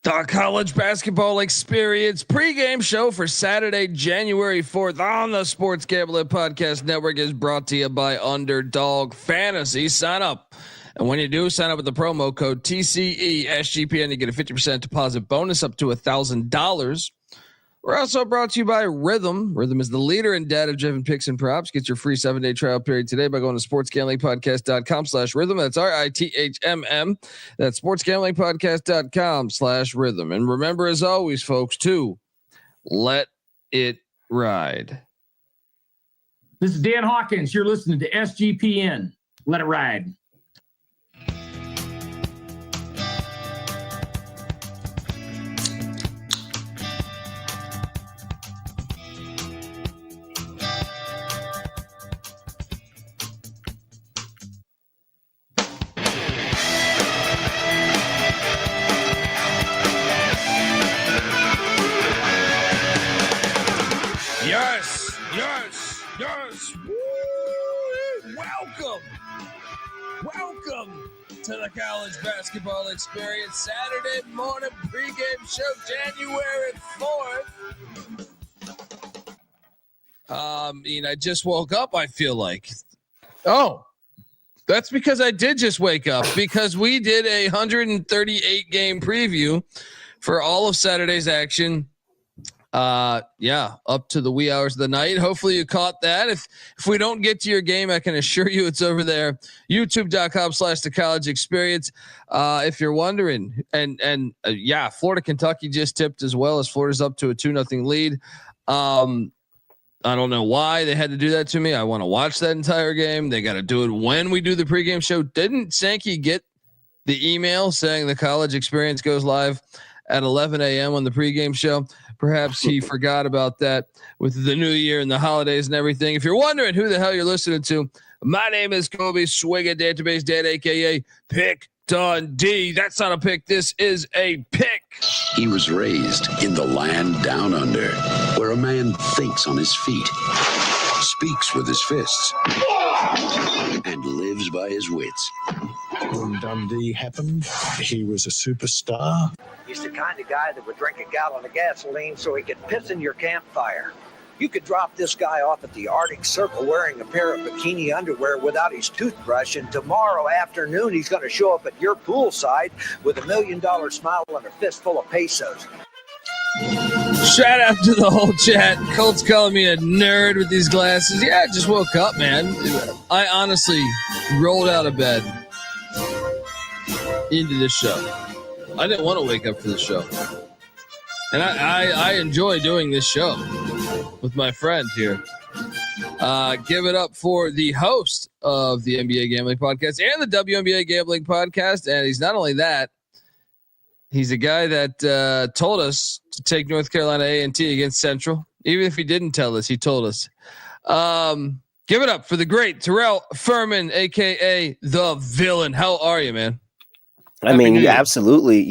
The college basketball experience pregame show for Saturday, January 4th on the Sports Gambling Podcast Network is brought to you by Underdog Fantasy. Sign up. And when you do, sign up with the promo code TCESGPN. You get a 50% deposit bonus up to $1,000. We're also brought to you by Rhythm. Rhythm is the leader in data-driven picks and props. Get your free 7-day trial period today by going to sportsgamblingpodcast.com/rhythm. That's RITHMM. That's sportsgamblingpodcast.com/rhythm. And remember, as always, folks, to let it ride. This is Dan Hawkins. You're listening to SGPN. Let it ride. Yes. Woo! Welcome to the college basketball experience. Saturday morning pregame show, January 4th. I just woke up, I feel like. Oh, that's because I did just wake up because we did a 138 game preview for all of Saturday's action. Up to the wee hours of the night. Hopefully you caught that. If we don't get to your game, I can assure you it's over there. YouTube.com/the college experience. If you're wondering, and Florida, Kentucky just tipped as well as Florida's up to a 2-0 lead. I don't know why they had to do that to me. I want to watch that entire game. They got to do it when we do the pregame show. Didn't Sankey get the email saying the college experience goes live at 11 a.m. on the pregame show? Perhaps he forgot about that with the new year and the holidays and everything. If you're wondering who the hell you're listening to, my name is Kobe Swigga, Database Dad, a.k.a. Pick Dundee. That's not a pick. This is a pick. He was raised in the land down under, where a man thinks on his feet, speaks with his fists, and lives by his wits. When Dundee happened, he was a superstar. He's the kind of guy that would drink a gallon of gasoline so he could piss in your campfire. You could drop this guy off at the Arctic Circle wearing a pair of bikini underwear without his toothbrush, and tomorrow afternoon he's going to show up at your poolside with $1 million smile and a fistful of pesos. Shout out to the whole chat. Colt's calling me a nerd with these glasses. Yeah, I just woke up, man. I honestly rolled out of bed into this show. I didn't want to wake up for this show. And I enjoy doing this show with my friend here. Give it up for the host of the NBA Gambling Podcast and the WNBA Gambling Podcast. And he's not only that, he's a guy that told us to take North Carolina A&T against Central. Even if he didn't tell us, he told us. Give it up for the great Terrell Furman, a.k.a. the Villain. How are you, man? I mean, you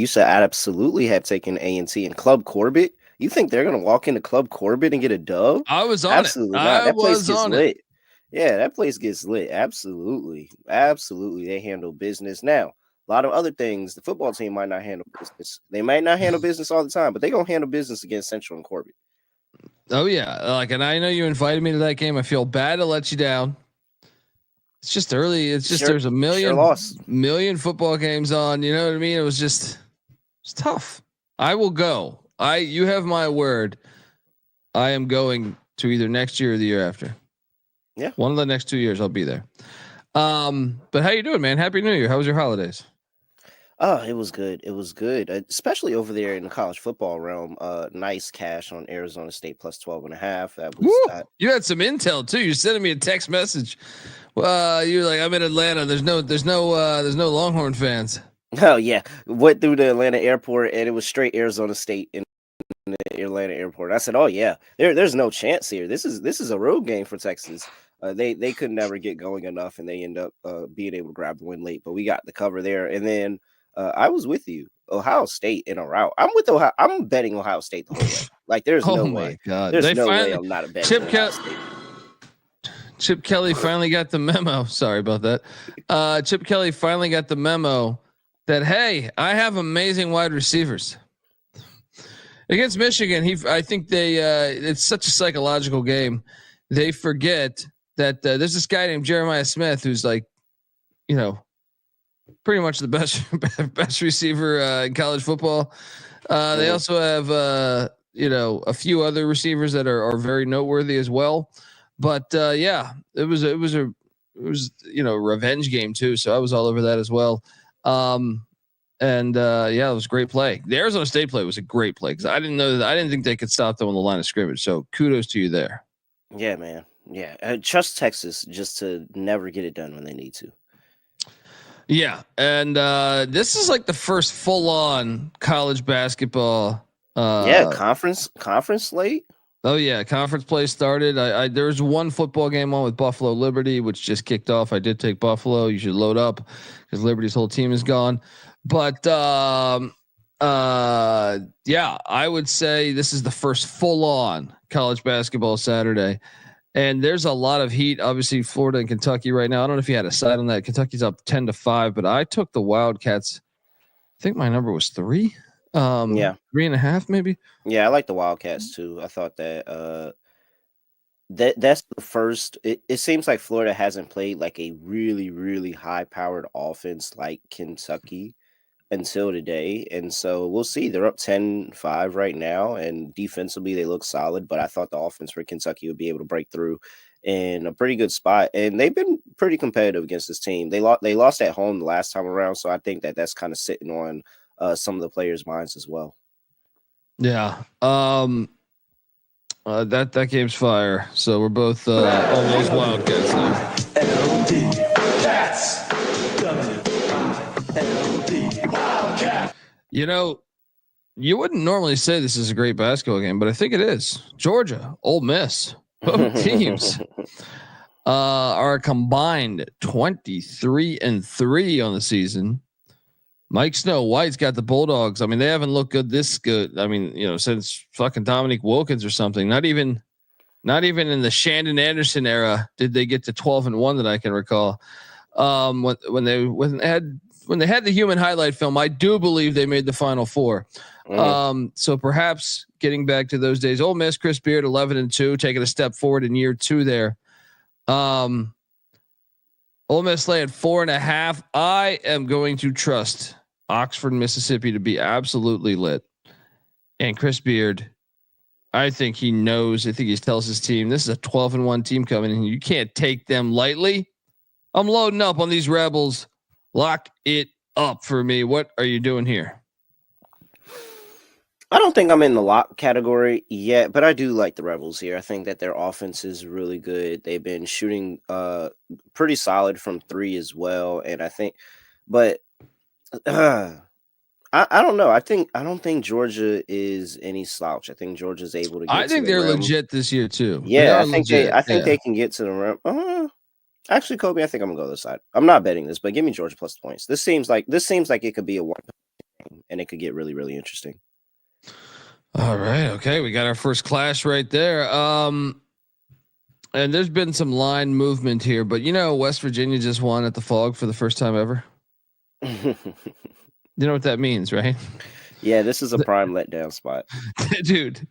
said I'd absolutely have taken A&T and Club Corbett. You think they're going to walk into Club Corbett and get a dub? I was on absolutely it. Not. That place was gets on lit. it. Yeah, that place gets lit. Absolutely. They handle business. Now, a lot of other things, the football team might not handle business. They might not handle business all the time, but they're going to handle business against Central and Corbett. Oh, yeah. And I know you invited me to that game. I feel bad to let you down. It's just early. It's just there's a million football games on. You know what I mean? It's tough. I will go. You have my word. I am going to either next year or the year after. Yeah, one of the next 2 years I'll be there. But how you doing, man? Happy New Year. How was your holidays? Oh, it was good. It was good, especially over there in the college football realm. Nice cash on Arizona State plus 12.5. That was you had some intel too. You're sending me a text message. You're like, I'm in Atlanta. There's no Longhorn fans. Oh yeah, went through the Atlanta airport and it was straight Arizona State in the Atlanta airport. I said, oh yeah, there's no chance here. This is a road game for Texas. They could never get going enough, and they end up being able to grab the win late. But we got the cover there, and then. I was with you, Ohio State in a route. I'm with Ohio. I'm betting Ohio State the whole way. Like, there's no way. God. There's no way I'm not a betting Ohio State. Chip Kelly finally got the memo. Sorry about that. Chip Kelly finally got the memo that, hey, I have amazing wide receivers. Against Michigan, I think it's such a psychological game. They forget that there's this guy named Jeremiah Smith who's like, pretty much the best receiver in college football. They also have a few other receivers that are very noteworthy as well. But it was a revenge game too. So I was all over that as well. It was a great play. The Arizona State play was a great play because I didn't think they could stop them on the line of scrimmage. So kudos to you there. Yeah, man. Yeah, trust Texas just to never get it done when they need to. Yeah, and this is like the first full-on college basketball. Conference slate. Oh yeah, conference play started. There's one football game on with Buffalo Liberty, which just kicked off. I did take Buffalo. You should load up because Liberty's whole team is gone. But I would say this is the first full-on college basketball Saturday. And there's a lot of heat, obviously Florida and Kentucky right now. I don't know if you had a side on that. Kentucky's up 10-5, but I took the Wildcats. I think my number was 3. 3.5 maybe. Yeah, I like the Wildcats too. I thought that that's the first. It seems like Florida hasn't played like a really, really high-powered offense like Kentucky until today, and so we'll see. They're up 10-5 right now, and defensively they look solid, but I thought the offense for Kentucky would be able to break through in a pretty good spot, and they've been pretty competitive against this team. They lost at home the last time around, so I think that's kind of sitting on some of the players' minds as well. Yeah. That game's fire. So we're both almost Wildcats now. You wouldn't normally say this is a great basketball game, but I think it is. Georgia, Ole Miss, both teams are combined 23-3 on the season. Mike Snow White's got the Bulldogs. I mean, they haven't looked this good. I mean, since fucking Dominique Wilkins or something. Not even in the Shandon Anderson era did they get to 12-1 that I can recall. When they had the human highlight film, I do believe they made the Final Four. So perhaps getting back to those days. Ole Miss, Chris Beard, 11-2, taking a step forward in year 2 there. Ole Miss lay at 4.5. I am going to trust Oxford, Mississippi to be absolutely lit. And Chris Beard, I think he knows. I think he tells his team, this is a 12-1 team coming in. You can't take them lightly. I'm loading up on these Rebels. Lock it up for me. What are you doing here? I don't think I'm in the lock category yet, but I do like the Rebels here. I think that their offense is really good. They've been shooting pretty solid from 3 as well. And I think, but I don't know. I don't think Georgia is any slouch. I think Georgia's able to get I think to the they're rim. legit this year too. Yeah, I think they can get to the rim. Actually, Kobe, I think I'm gonna go this side. I'm not betting this, but give me Georgia plus points. This seems like it could be a one game, and it could get really, really interesting. All right. Okay. We got our first clash right there. And there's been some line movement here, but West Virginia just won at the Fog for the first time ever. You know what that means, right? Yeah, this is a prime letdown spot. Dude,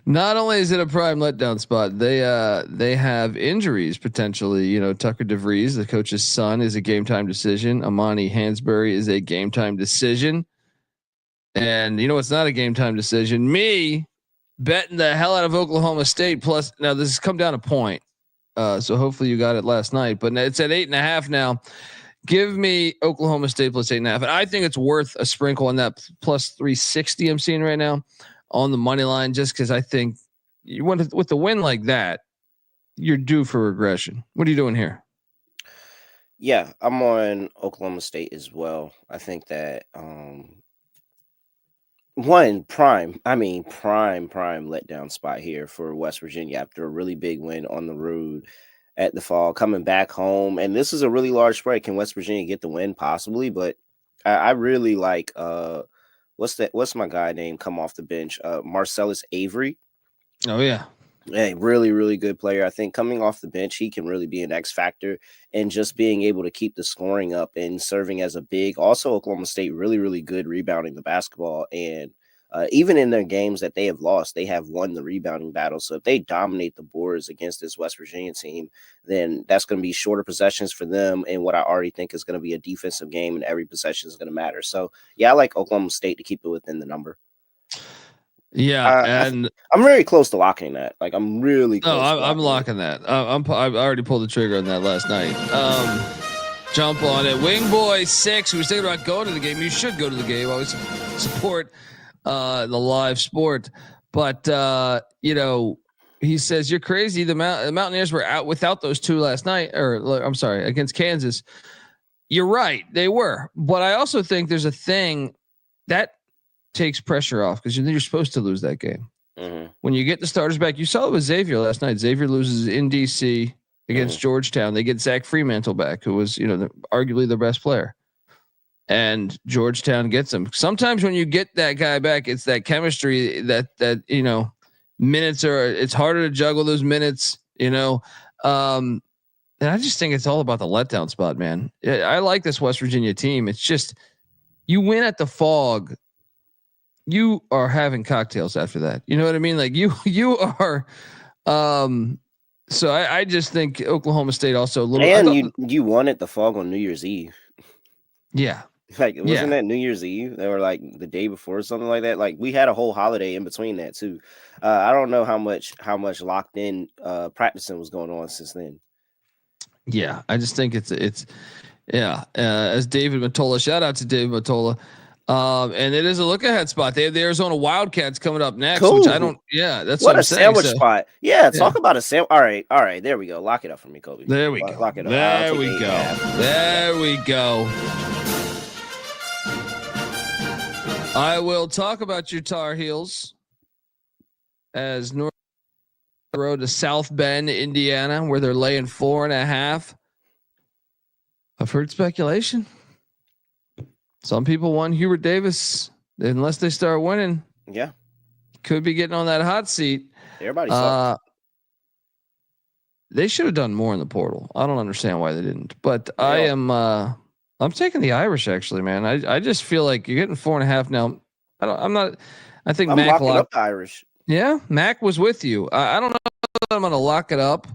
not only is it a prime letdown spot, they have injuries potentially. Tucker DeVries, the coach's son, is a game time decision. Amani Hansberry is a game time decision. And it's not a game time decision. Me betting the hell out of Oklahoma State plus. Now this has come down a point. So hopefully you got it last night, but it's at 8.5 now. Give me Oklahoma State plus 8.5. And I think it's worth a sprinkle on that plus 360 I'm seeing right now on the money line, just because I think you want to, with the win like that, you're due for regression. What are you doing here? Yeah, I'm on Oklahoma State as well. I think that prime letdown spot here for West Virginia after a really big win on the road at the Fall, coming back home. And this is a really large spread. Can West Virginia get the win? Possibly, but I really like what's my guy name come off the bench? Marcellus Avery. Oh yeah. A really, really good player. I think coming off the bench, he can really be an X factor and just being able to keep the scoring up and serving as a big. Also, Oklahoma State really, really good rebounding the basketball and Even in their games that they have lost, they have won the rebounding battle. So if they dominate the boards against this West Virginia team, then that's going to be shorter possessions for them. And what I already think is going to be a defensive game, and every possession is going to matter. So yeah, I like Oklahoma State to keep it within the number. Yeah, and I'm very close to locking that. Like I'm really close. I'm locking that. I already pulled the trigger on that last night. Jump on it. Wing Boy 6, who was thinking about going to the game. You should go to the game. Always support the live sport. But he says you're crazy. The Mountaineers were out without those two last night, or I'm sorry, against Kansas. You're right, they were. But I also think there's a thing that takes pressure off because you're supposed to lose that game. Mm-hmm. When you get the starters back, you saw it with Xavier last night. Xavier loses in DC against Georgetown. They get Zach Fremantle back, who was, arguably their best player. And Georgetown gets him. Sometimes when you get that guy back, it's that chemistry that minutes it's harder to juggle those minutes, and I just think it's all about the letdown spot, man. I like this West Virginia team. It's just, you win at the Fog, you are having cocktails after that. You know what I mean? Like you are. So I just think Oklahoma State also a little. And you won at the Fog on New Year's Eve. Yeah. Like wasn't that New Year's Eve? They were like the day before or something like that. Like we had a whole holiday in between that too. I don't know how much locked in practicing was going on since then. Yeah, I just think it's as David Matola, shout out to David Matola. And it is a look ahead spot. They have the Arizona Wildcats coming up next, which I don't. Yeah, that's what I'm saying. Sandwich spot. Yeah, talk about a sandwich. All right. There we go. Lock it up for me, Kobe. There we go. Lock it up. There we go. There we go. I will talk about your Tar Heels as North Road to South Bend, Indiana, where they're laying 4.5. I've heard speculation. Some people want Hubert Davis unless they start winning. Yeah, could be getting on that hot seat. Everybody sucks. They should have done more in the portal. I don't understand why they didn't. But yeah. I'm taking the Irish actually, man. I just feel like you're getting 4.5 now. I think Mac locking up the Irish. Yeah, Mac was with you. I don't know if I'm gonna lock it up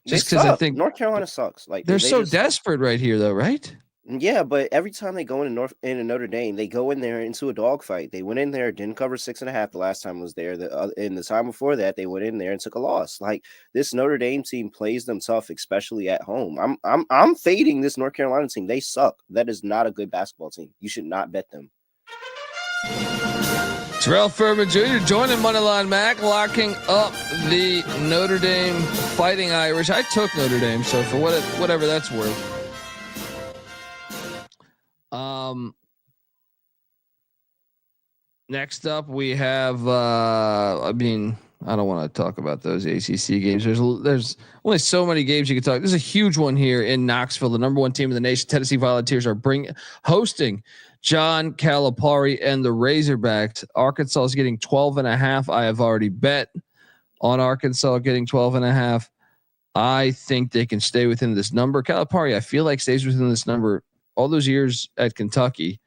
just because I think North Carolina sucks. Like they're so desperate right here, though, right? Yeah, but every time they go into Notre Dame, they go in there into a dogfight. They went in there, didn't cover 6.5 the last time I was there. In the time before that, they went in there and took a loss. Like this Notre Dame team plays them tough, especially at home. I'm fading this North Carolina team. They suck. That is not a good basketball team. You should not bet them. Terrell Furman Jr. joining Moneyline Mac, locking up the Notre Dame Fighting Irish. I took Notre Dame, so for whatever that's worth. Next up we have I don't want to talk about those ACC games. There's only so many games you can talk. There's a huge one here in Knoxville. The number one team in the nation, Tennessee Volunteers, are hosting John Calipari and the Razorbacks. Arkansas is getting 12.5. I have already bet on Arkansas getting 12.5. I think they can stay within this number. Calipari, I feel like, stays within this number all those years at Kentucky.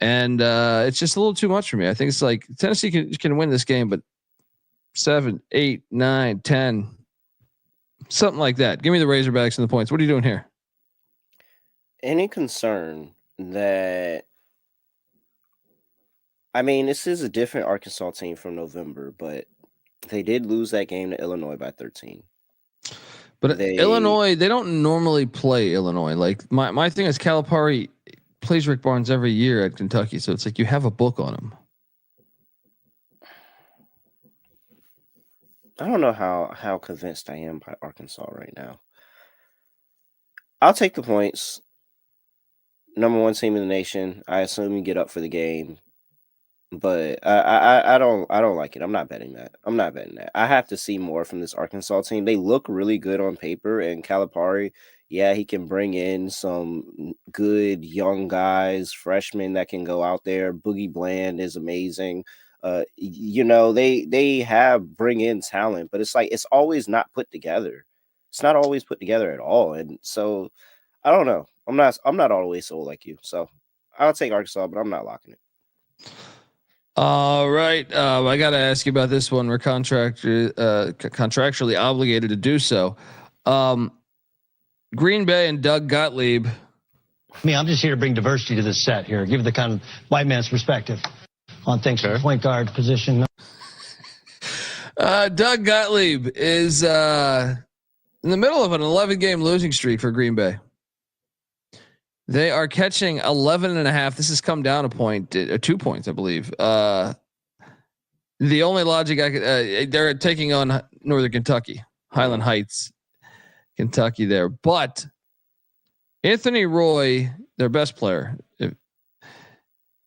And it's just a little too much for me. I think it's like Tennessee can win this game, but 7, 8, 9, 10, something like that. Give me the Razorbacks and the points. What are you doing here? Any concern that, this is a different Arkansas team from November, but they did lose that game to Illinois by 13. But Illinois, they don't normally play Illinois. Like my thing is Calipari plays Rick Barnes every year at Kentucky, so it's like you have a book on him. I don't know how convinced I am by Arkansas right now. I'll take the points. Number one team in the nation. I assume you get up for the game, but I don't like it. I'm not betting that. I have to see more from this Arkansas team. They look really good on paper, and Calipari, yeah, he can bring in some good young guys, freshmen that can go out there. Boogie Bland is amazing. They bring in talent, but it's like it's always not put together. It's not always put together at all, and so I don't know. I'm not all the way sold like you. So I'll take Arkansas, but I'm not locking it. All right. I got to ask you about this one. We're contractually obligated to do so. Green Bay and Doug Gottlieb. I'm just here to bring diversity to this set here. Give the kind of white man's perspective on things from the point guard position. Doug Gottlieb is in the middle of an 11-game losing streak for Green Bay. They are catching 11.5. This has come down a point, 2 points, I believe. The only logic I could, they're taking on Northern Kentucky, Highland Heights, Kentucky there. But Anthony Roy, their best player,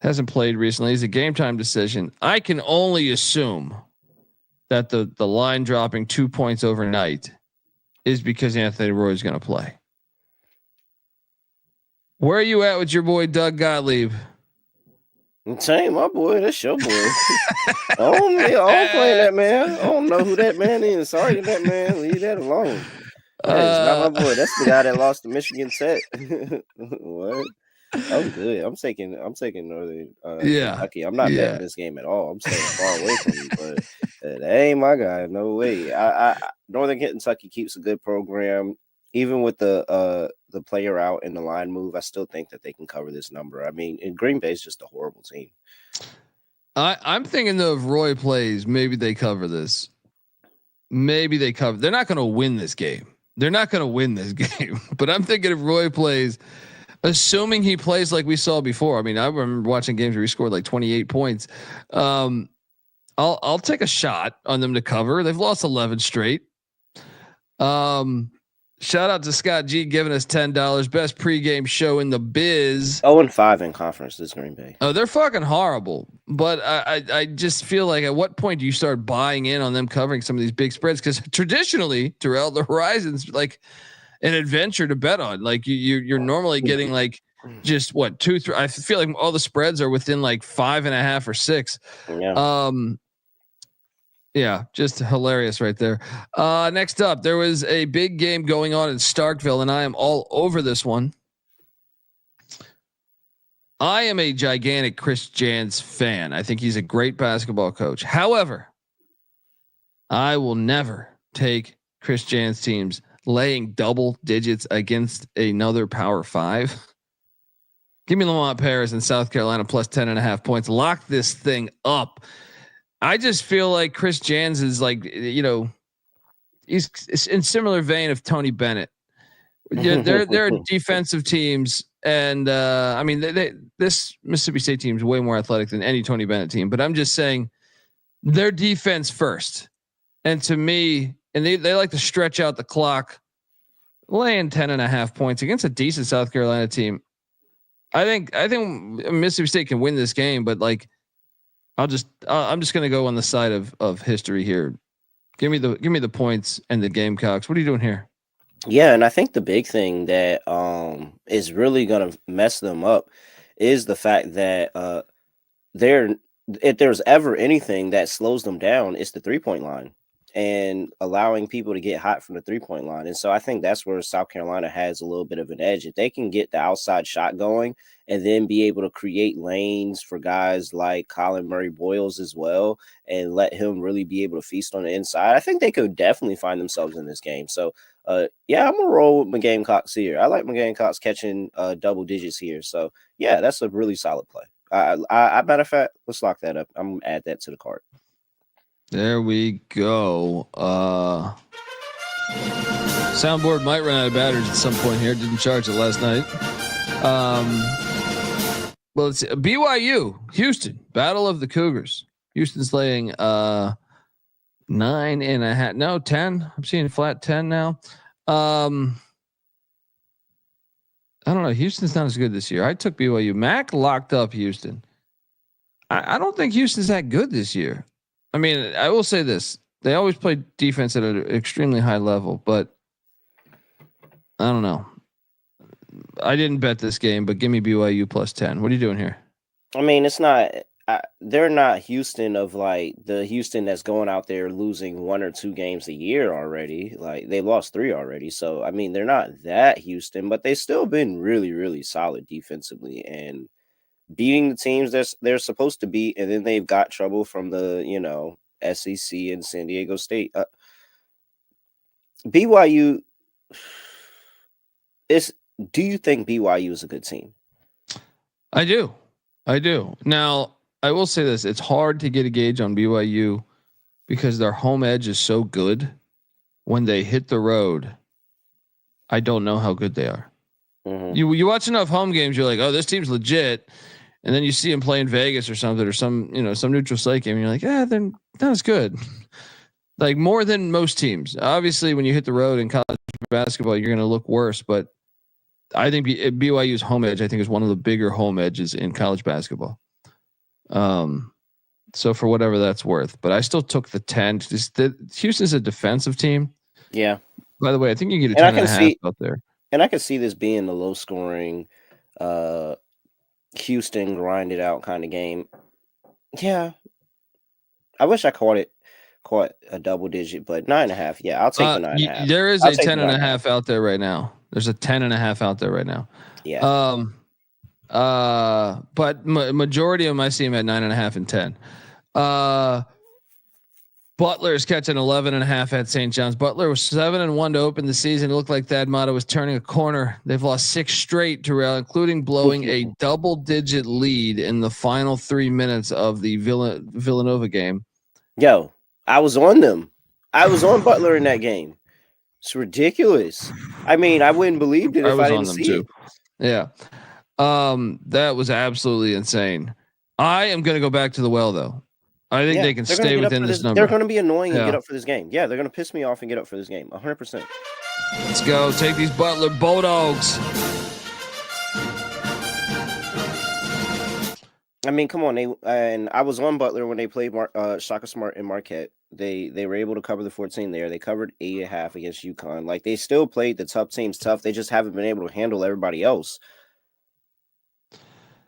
hasn't played recently. He's a game time decision. I can only assume that the line dropping 2 points overnight is because Anthony Roy is going to play. Where are you at with your boy Doug Gottlieb? Same, my boy. That's your boy. I don't play that man. I don't know who that man is. Sorry to that man. Leave that alone. That is not my boy. That's the guy that lost to Michigan Tech. What? I'm good. I'm taking Northern Kentucky. I'm not betting this game at all. I'm staying far away from you, but that ain't my guy. No way. Northern Kentucky keeps a good program. Even with the player out and the line move, I still think that they can cover this number. I mean, Green Bay is just a horrible team. I'm thinking though, if Roy plays, maybe they cover this. Maybe they cover. They're not going to win this game. But I'm thinking if Roy plays, assuming he plays like we saw before. I mean, I remember watching games where he scored like 28 points. I'll take a shot on them to cover. They've lost 11 straight. Shout out to Scott G giving us $10. Best pregame show in the biz. 0-5 in conference this Green Bay. Oh, they're fucking horrible. But I just feel like at what point do you start buying in on them covering some of these big spreads? Because traditionally, Terrell, the horizon's like an adventure to bet on. Like you're normally getting like just 2, 3. I feel like all the spreads are within like 5.5 or 6. Yeah. Yeah, just hilarious right there. Next up, there was a big game going on in Starkville, and I am all over this one. I am a gigantic Chris Jans fan. I think he's a great basketball coach. However, I will never take Chris Jans teams laying double digits against another Power 5. Give me Lamont Paris in South Carolina plus 10.5 points. Lock this thing up. I just feel like Chris Jans is like, he's in similar vein of Tony Bennett. Yeah, they're defensive teams, and I mean, this Mississippi State team is way more athletic than any Tony Bennett team. But I'm just saying, their defense first, and to me, and they like to stretch out the clock, laying 10.5 points against a decent South Carolina team. I think Mississippi State can win this game, but like. I'm just going to go on the side of history here. Give me the points and the Gamecocks. What are you doing here? Yeah, and I think the big thing that is really going to mess them up is the fact that if there's ever anything that slows them down, it's the 3-point line and allowing people to get hot from the 3-point line. And so I think that's where South Carolina has a little bit of an edge. If they can get the outside shot going and then be able to create lanes for guys like Colin Murray Boyles as well, and let him really be able to feast on the inside, I think they could definitely find themselves in this game. So yeah, I'm gonna roll with my Gamecocks here. I like my Gamecocks catching double digits here. So yeah, that's a really solid play. Matter of fact, let's lock that up. I'm gonna add that to the card. There we go. Soundboard might run out of batteries at some point here. Didn't charge it last night. Well, it's BYU, Houston, Battle of the Cougars. Houston's laying 9.5. No, 10. I'm seeing flat 10 now. I don't know. Houston's not as good this year. I took BYU. Mac locked up Houston. I don't think Houston's that good this year. I mean, I will say this. They always play defense at an extremely high level, but I don't know. I didn't bet this game, but give me BYU plus 10. What are you doing here? I mean, it's not. They're not Houston of like the Houston that's going out there losing 1 or 2 games a year already. Like they lost 3 already. So, I mean, they're not that Houston, but they've still been really, really solid defensively. And beating the teams they're supposed to beat, and then they've got trouble from the SEC and San Diego State. BYU is. Do you think BYU is a good team? I do. Now, I will say this: it's hard to get a gauge on BYU because their home edge is so good. When they hit the road, I don't know how good they are. Mm-hmm. You watch enough home games, you're like, oh, this team's legit, and then you see them play in Vegas or something, or some neutral site game, and you're like, they're not as good. Like more than most teams. Obviously, when you hit the road in college basketball, you're going to look worse. But I think BYU's home edge, I think, is one of the bigger home edges in college basketball. So for whatever that's worth, but I still took the 10. Houston's a defensive team. Yeah. By the way, I think you get a 10.5 out there. And I can see this being a low scoring, Houston grinded out kind of game. Yeah. I wish I caught a double digit, but 9.5. Yeah, I'll take the 9.5. There is a 10.5 out there right now. There's a 10.5 out there right now. Yeah. But majority of them I see him at 9.5 and 10. Butler is catching 11.5 at St. John's. Butler was 7-1 to open the season. It looked like Thad Matta was turning a corner. They've lost 6 straight, Terrell, including blowing a double-digit lead in the final 3 minutes of the Villanova game. Yo, I was on them. I was on Butler in that game. It's ridiculous. I mean, I wouldn't believe it if I didn't see it. Yeah. That was absolutely insane. I am going to go back to the well, though. I think they can stay within this number. They're going to be annoying and get up for this game. Yeah, they're going to piss me off and get up for this game. 100%. Let's go. Take these Butler Bulldogs. I mean, come on. And I was on Butler when they played Shaka Smart and Marquette. They were able to cover the 14 there. They covered 8.5 against UConn. Like, they still played the tough teams tough. They just haven't been able to handle everybody else.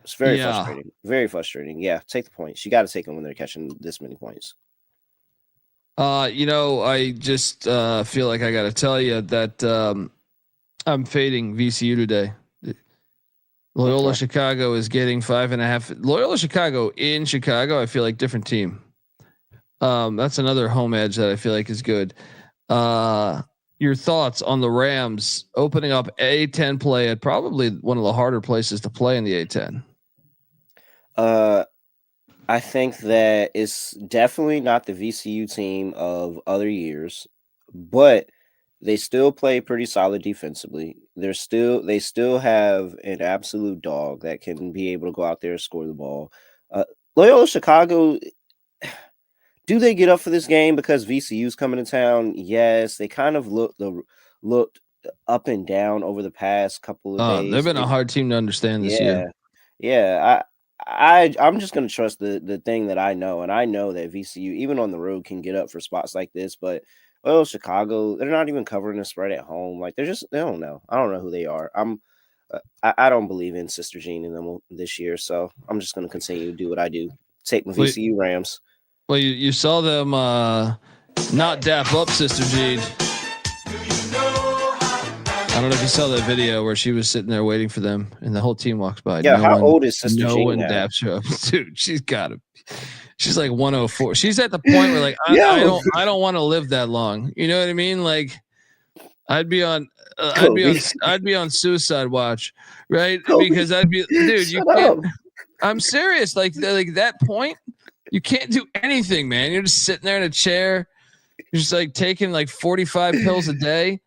It's very frustrating. Very frustrating. Yeah, take the points. You got to take them when they're catching this many points. I just feel like I got to tell you that I'm fading VCU today. Loyola Chicago is getting 5.5. Loyola Chicago in Chicago, I feel like different team. That's another home edge that I feel like is good. Your thoughts on the Rams opening up A10 play at probably one of the harder places to play in the A10? I think that it's definitely not the VCU team of other years, but they still play pretty solid defensively. They still have an absolute dog that can be able to go out there and score the ball. Loyola Chicago, do they get up for this game because VCU's coming to town? Yes, they kind of looked up and down over the past couple of days. They've been a hard team to understand this year. Yeah, I'm just gonna trust the thing that I know, and I know that VCU, even on the road, can get up for spots like this. But Chicago, they're not even covering the spread at home. Like they don't know. I don't know who they are. I don't believe in Sister Jean in them this year, so I'm just gonna continue to do what I do. Take my VCU Rams. Well, you saw them not dap up Sister Jean. I don't know if you saw that video where she was sitting there waiting for them, and the whole team walks by. Yeah, how old is Sister Jean? No one daps her up, dude. She's like 104. She's at the point where like I don't want to live that long. You know what I mean? Like I'd be on suicide watch, right? Because I'd be, dude. You can't. I'm serious. Like that point, you can't do anything, man. You're just sitting there in a chair. You're just like taking like 45 pills a day.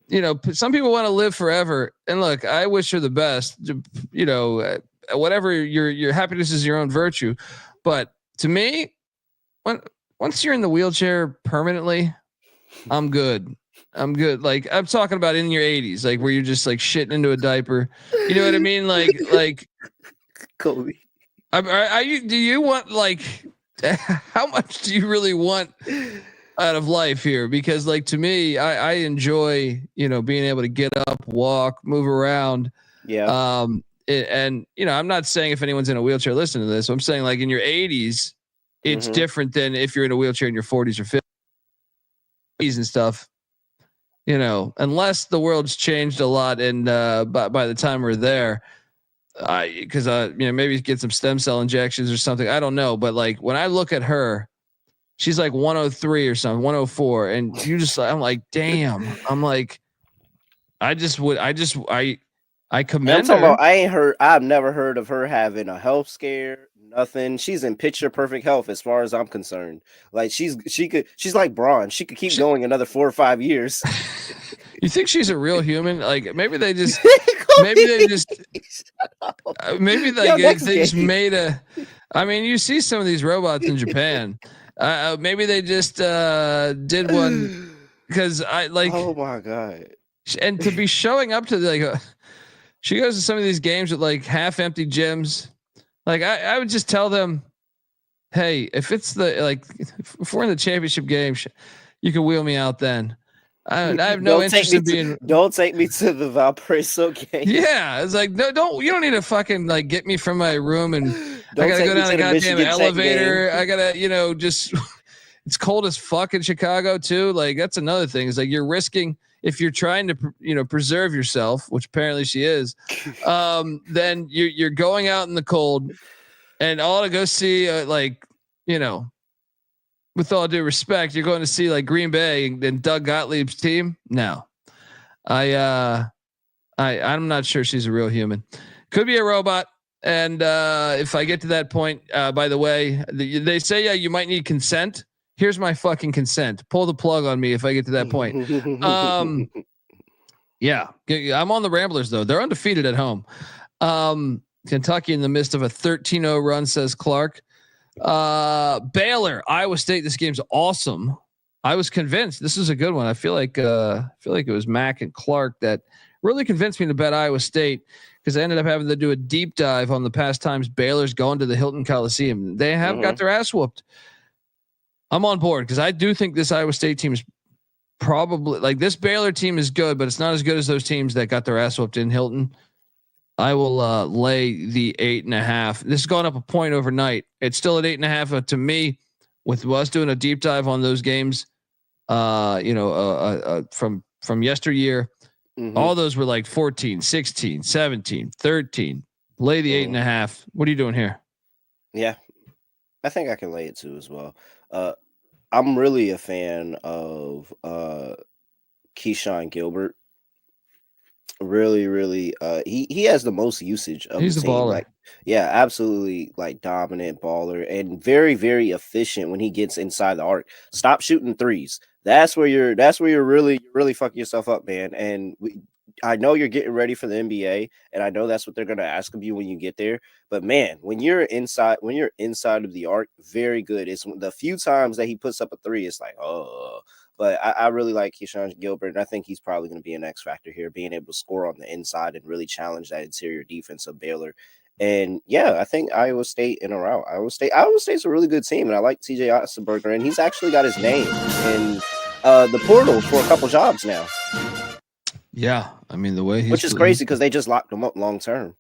You know, some people want to live forever, and look, I wish her the best. You know, whatever your happiness is your own virtue, but to me, once you're in the wheelchair permanently, I'm good. Like I'm talking about in your 80s, like where you're just like shitting into a diaper. You know what I mean? Like Kobe. Do you want like how much do you really want out of life here? Because like to me, I enjoy, you know, being able to get up, walk, move around. Yeah. And you know, I'm not saying if anyone's in a wheelchair listening to this, I'm saying like in your 80s, it's different than if you're in a wheelchair in your 40s or 50s and stuff. You know, unless the world's changed a lot, and by the time we're there, because maybe get some stem cell injections or something. I don't know, but like when I look at her, she's like 103 or something, 104, and I'm like, damn. I'm like, I commend her. I've never heard of her having a health scare. Nothing. She's in picture perfect health as far as I'm concerned. Like she's like Braun. She could keep going another 4 or 5 years. You think she's a real human? Like maybe they just made a. I mean, you see some of these robots in Japan. Maybe they just did one because I like. Oh my god! And to be showing up to she goes to some of these games with like half empty gyms. Like I would just tell them, hey, if it's if we're in the championship game, you can wheel me out then. I have no interest in being. Don't take me to the Valparaiso game. Yeah, it's like no, you don't need to fucking like get me from my room and I gotta go down a goddamn elevator. I gotta just. It's cold as fuck in Chicago too. Like that's another thing. Is like you're risking if you're trying to preserve yourself, which apparently she is. Then you're going out in the cold, and all to go see with all due respect, you're going to see like Green Bay and Doug Gottlieb's team. No, I'm not sure she's a real human. Could be a robot. And if I get to that point, by the way, they say you might need consent. Here's my fucking consent. Pull the plug on me if I get to that point. Yeah, I'm on the Ramblers though. They're undefeated at home. Kentucky in the midst of a 13-0 run, says Clark. Baylor, Iowa State. This game's awesome. I was convinced this is a good one. I feel like it was Mac and Clark that really convinced me to bet Iowa State because I ended up having to do a deep dive on the past times Baylor's gone to the Hilton Coliseum. They have got their ass whooped. I'm on board because I do think this Iowa State team is probably like this Baylor team is good, but it's not as good as those teams that got their ass whooped in Hilton. I will lay the 8.5. This has gone up a point overnight. It's still at 8.5 to me. With us doing a deep dive on those games, from yesteryear, all those were like 14, 16, 17, 13. Lay the 8.5. What are you doing here? Yeah, I think I can lay it too as well. I'm really a fan of Keyshawn Gilbert. Really, he has the most usage of He's the a team. baller. Like, yeah, absolutely, like dominant baller and very, very efficient when he gets inside the arc. Stop shooting threes. That's where you're really fucking yourself up, man. And I know you're getting ready for the NBA, and I know that's what they're gonna ask of you when you get there. But man, when you're inside of the arc, very good. It's the few times that he puts up a three, it's like, oh. But I really like Keyshawn Gilbert, and I think he's probably going to be an X factor here, being able to score on the inside and really challenge that interior defense of Baylor. And yeah, I think Iowa State in a route. Iowa State's a really good team, and I like TJ Otzenberger, and he's actually got his name in the portal for a couple jobs now. Yeah, I mean the way which is crazy because they just locked him up long term.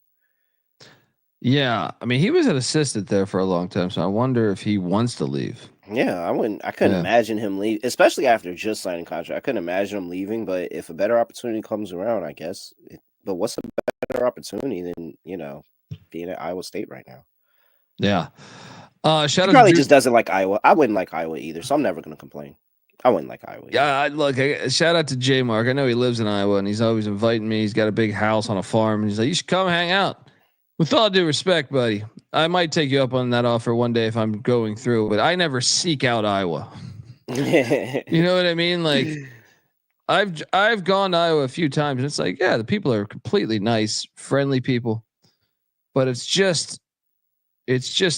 Yeah, I mean he was an assistant there for a long time, so I wonder if he wants to leave. Yeah, I couldn't imagine him leave, especially after just signing contract. I couldn't imagine him leaving, but if a better opportunity comes around, I guess. But what's a better opportunity than, being at Iowa State right now? Yeah. Shout out probably just doesn't like Iowa. I wouldn't like Iowa either, so I'm never going to complain. I wouldn't like Iowa either. Yeah, look, shout out to J Mark. I know he lives in Iowa, and he's always inviting me. He's got a big house on a farm, and he's like, you should come hang out. With all due respect, buddy, I might take you up on that offer one day if I'm going through, but I never seek out Iowa. You know what I mean? Like I've gone to Iowa a few times and it's like, yeah, the people are completely nice, friendly people, but it's just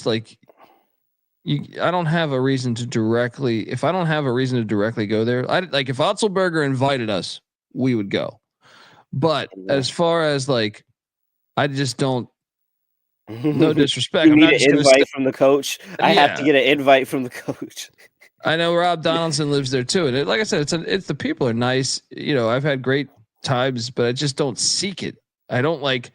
like I don't have a reason to directly, if I don't have a reason to directly go there, like if Otzelberger invited us, we would go. But as far as like, I just don't, no disrespect. You need an invite from the coach. I have to get an invite from the coach. I know Rob Donaldson lives there too, and like I said, it's the people are nice. I've had great times, but I just don't seek it. I don't like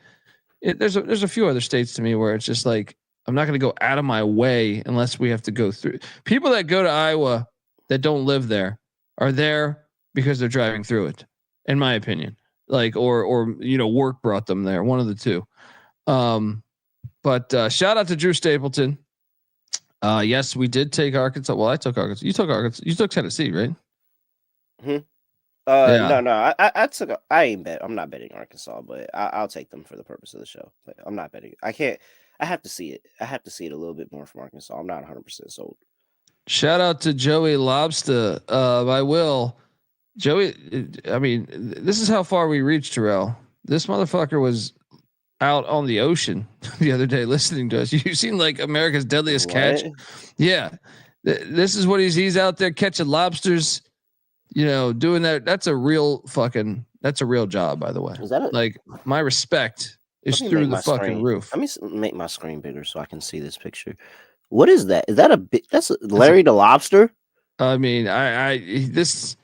it. There's a few other states to me where it's just like I'm not going to go out of my way unless we have to go through. People that go to Iowa that don't live there are there because they're driving through it, in my opinion. Like or work brought them there. One of the two. But shout out to Drew Stapleton. Yes, we did take Arkansas. Well, I took Arkansas. You took Arkansas. You took Tennessee, right? No. I took. I ain't bet. I'm not betting Arkansas, but I'll take them for the purpose of the show. But I'm not betting. I can't. I have to see it. I have to see it a little bit more from Arkansas. I'm not 100% sold. Shout out to Joey Lobster by Will. Joey, I mean, this is how far we reached, Terrell. This motherfucker was out on the ocean the other day listening to us. You've seen like America's Deadliest Catch. Yeah. This is what he's out there catching lobsters, doing that. That's a real job, by the way. Is that like my respect is through the fucking roof. Let me make my screen bigger so I can see this picture. What is that? Is that that's Larry the Lobster? I mean, this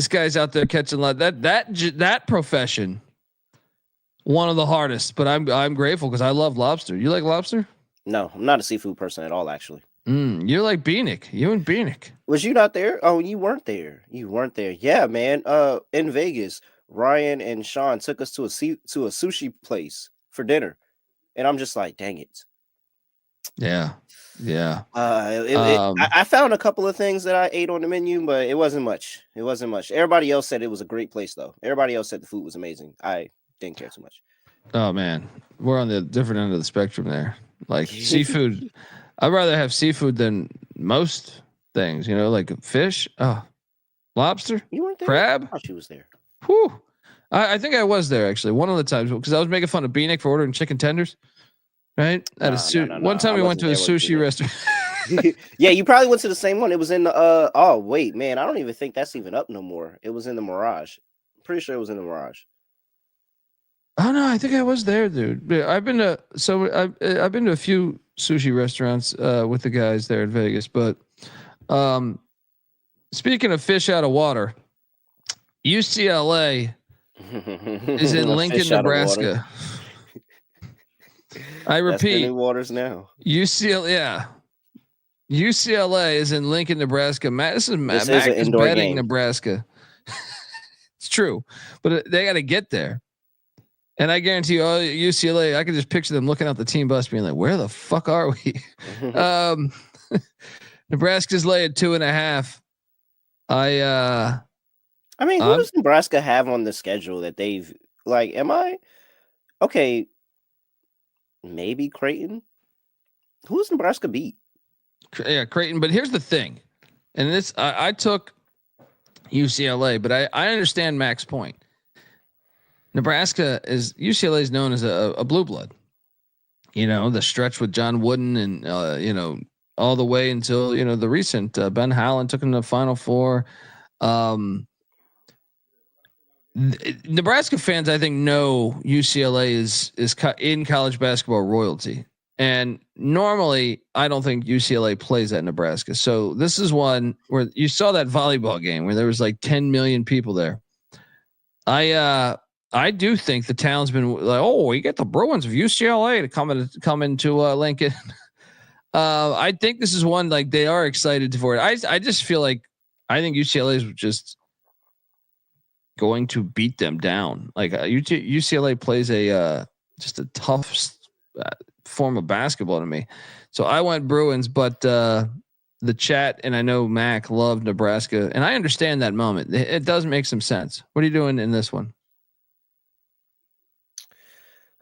guy's out there catching that profession. One of the hardest, but I'm grateful because I love lobster. You like lobster? No, I'm not a seafood person at all, actually. You're like Beanick. You and Beanick. Was you not there? Oh, you weren't there. You weren't there. Yeah, man. In Vegas, Ryan and Sean took us to a sushi place for dinner, and I'm just like, dang it. Yeah. I found a couple of things that I ate on the menu, but it wasn't much. Everybody else said it was a great place, though. Everybody else said the food was amazing. I didn't care too much. Oh man, we're on the different end of the spectrum there. Like seafood, I'd rather have seafood than most things. Like fish. Oh, lobster. You weren't there. Crab. I thought she was there. Whew. I think I was there actually. One of the times because I was making fun of Beanick for ordering chicken tenders. Right at one time we went to a sushi restaurant. Yeah, you probably went to the same one. It was in the oh wait, man, I don't even think that's even up no more. It was in the Mirage. I'm pretty sure it was in the Mirage. Oh no, I think I was there, dude. I've been to a few sushi restaurants with the guys there in Vegas, but speaking of fish out of water, UCLA is in Lincoln, Nebraska. I repeat, new waters now. UCLA is in Lincoln, Nebraska. This is Mac is betting game. Nebraska. It's true, but they got to get there. And I guarantee you, UCLA, I can just picture them looking out the team bus, being like, "Where the fuck are we?" Nebraska's laying 2.5. I mean, who does Nebraska have on the schedule that they've like? Am I okay? Maybe Creighton. Who does Nebraska beat? Yeah, Creighton. But here's the thing, and this I took UCLA, but I understand Mac's point. UCLA is known as a blue blood. The stretch with John Wooden and all the way until the recent Ben Howland took him to the Final Four. Nebraska fans, I think, know UCLA is in college basketball royalty, and normally I don't think UCLA plays at Nebraska. So this is one where you saw that volleyball game where there was like 10 million people there. I do think the town's been like, oh, we get the Bruins of UCLA to come into Lincoln. I think this is one like they are excited for it. I just feel like I think UCLA is just going to beat them down. Like UCLA plays just a tough form of basketball to me. So I went Bruins, but the chat and I know Mac loved Nebraska, and I understand that moment. It does make some sense. What are you doing in this one?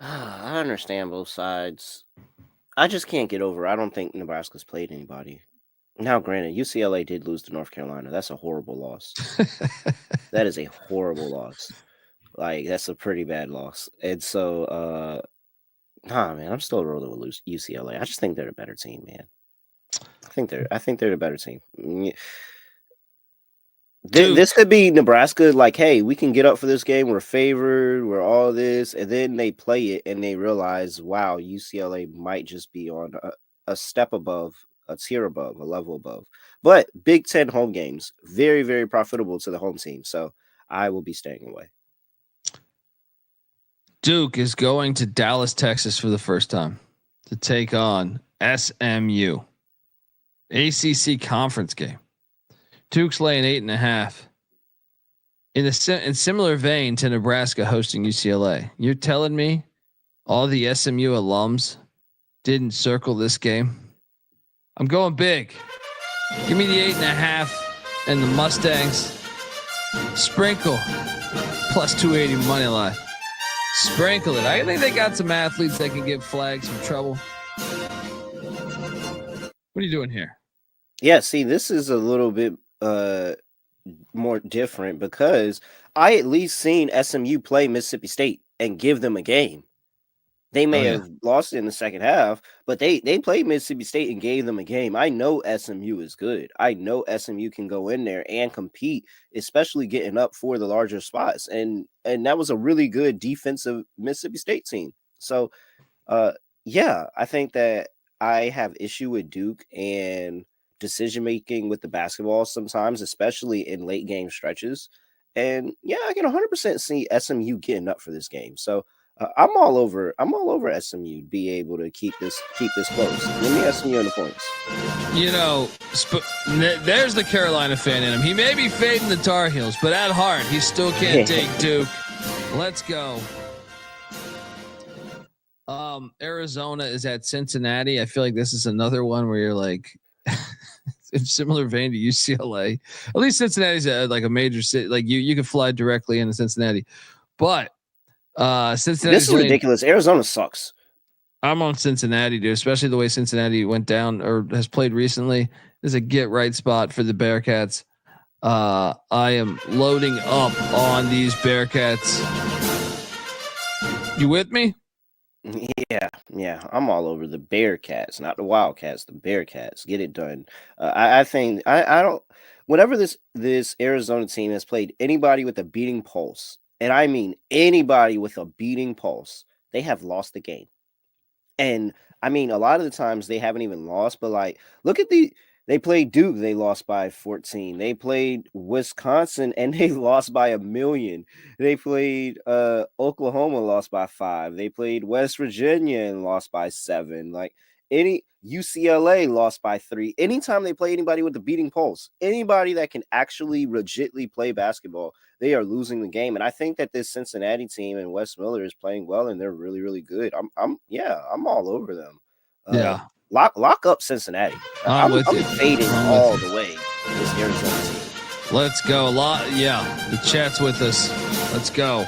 I understand both sides. I just can't get over. I don't think Nebraska's played anybody. Now, granted, UCLA did lose to North Carolina. That's a horrible loss. That is a horrible loss. Like, that's a pretty bad loss. And so, man, I'm still rolling with UCLA. I just think they're a better team, man. I think they're the better team. This could be Nebraska. Like, hey, we can get up for this game. We're favored. We're all this, and then they play it and they realize, wow, UCLA might just be on a step above, a tier above, a level above. But Big Ten home games, very, very profitable to the home team. So I will be staying away. Duke is going to Dallas, Texas for the first time to take on SMU. ACC conference game. Duke's laying 8.5. In similar vein to Nebraska hosting UCLA. You're telling me all the SMU alums didn't circle this game. I'm going big. Give me the 8.5 and the Mustangs. Sprinkle plus 280 money line. Sprinkle it. I think they got some athletes that can give flags some trouble. What are you doing here? Yeah, see, this is a little bit more different because I at least seen SMU play Mississippi State and give them a game. They may have lost in the second half, but they played Mississippi State and gave them a game. I know SMU is good. I know SMU can go in there and compete, especially getting up for the larger spots. And that was a really good defensive Mississippi State team. So, yeah, I think that I have issue with Duke and decision making with the basketball sometimes, especially in late game stretches. And yeah, I can 100% see SMU getting up for this game. So. I'm all over SMU to be able to keep this close. Give me SMU in the points. You know, there's the Carolina fan in him. He may be fading the Tar Heels, but at heart, he still can't take Duke. Let's go. Arizona is at Cincinnati. I feel like this is another one where you're like, in similar vein to UCLA. At least Cincinnati's like a major city. Like you can fly directly into Cincinnati, but. Cincinnati. This is ridiculous. Arizona sucks. I'm on Cincinnati, dude. Especially the way Cincinnati went down or has played recently. This is a get right spot for the Bearcats. I am loading up on these Bearcats. You with me? Yeah. I'm all over the Bearcats, not the Wildcats. The Bearcats. Get it done. I think I don't. Whenever this Arizona team has played anybody with a beating pulse. And I mean anybody with a beating pulse, they have lost the game. And I mean, a lot of the times they haven't even lost, but like, look at they played Duke, they lost by 14. They played Wisconsin and they lost by 1,000,000. They played Oklahoma, lost by 5. They played West Virginia and lost by 7. Like any UCLA lost by 3. Anytime they play anybody with a beating pulse, anybody that can actually legitly play basketball, they are losing the game. And I think that this Cincinnati team and Wes Miller is playing well and they're really, really good. I'm all over them. Yeah. Lock up Cincinnati. I'm fading all the way this Arizona team. Let's go. The chat's with us. Let's go.